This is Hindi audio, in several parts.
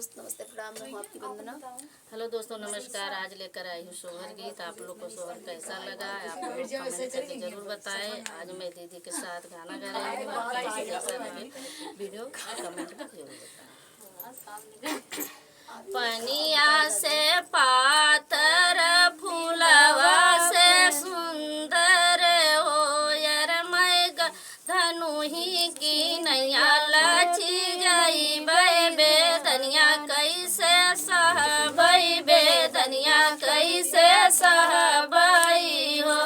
दोस्त, नमस्ते, प्रणाम। मैं हूँ आपकी वंदना। हेलो दोस्तों, नमस्कार। आज लेकर आई हूँ सोहर गीत। आप लोग को सोहर कैसा लगा आप लोग कमेंट करके जरूर बताएं। आज मैं दीदी के साथ गाना गा रही हूँ। आपको कैसा लगे वीडियो कमेंट में जरूर बताएं। पनिया से पातर फूलवा से सुंदर हो यार मैं धनु ही की नैया लची जाई बेदनिया कैसे सहबई बेदनिया कैसे सहबई हो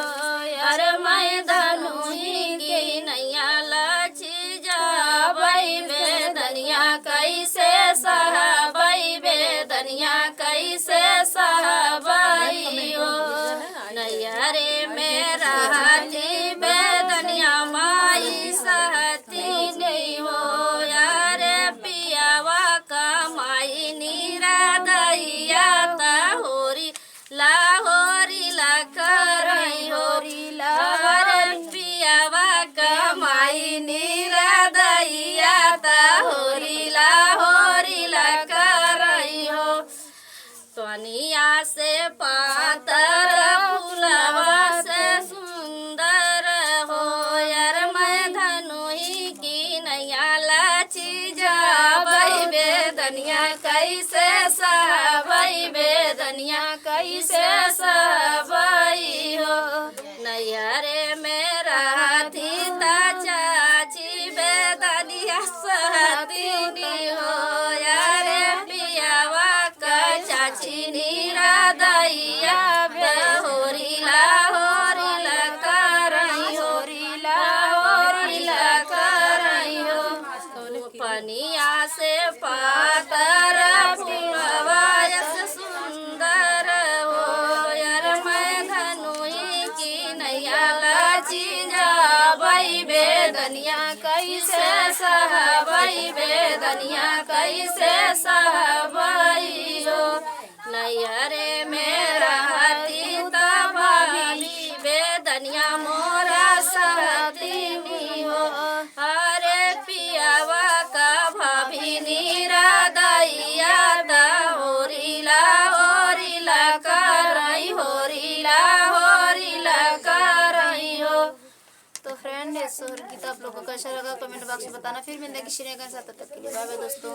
यार मैं धनु ही की नैया लची जाबई बेदनिया कैसे सहबई बेदनिया कैसे सहबई हो नैया रे मेरा हाथी बेदनिया माई सहती नहीं हो यार पियावा का माई नीरा दैया ता होरी लाहोरी ला करई होरी लाहर पियावा का माई नीरा दैया ता होरी लाहोरी ला करई हो सोनिया से पातर फूलवा से सुंदर हो यार मैं धनुही की नैया लाची जाबई बेदनिया कैसे सहबई बेदनिया कैसे सहबई हो नैया रे मेरा हाथी ता चाची बेदनिया सहती नहीं हो यार पियावा का चाची नीरा दैया होरी लाहोरी ला करई होरी लाहोरी ला करई हो पनिया से पातर फूलवा से सुंदर हो यार मैं धनुई की नैया लाची जाबई बेदनिया कैसे सहबई बेदनिया कैसे सहबई हो नैया रे मेरा हाथी तबाही बेदनिया मोरा सहती नहीं हो अरे पियावा का भाभी नीरा दैया दा होरी ला करई होरी ला करई हो। तो फ्रेंड, ये सोहर गीत आप लोगों को कैसा लगा कमेंट बॉक्स में बताना। फिर मिलेंगे किसी नए गाने के साथ, तब तक के लिए बाय बाय दोस्तों।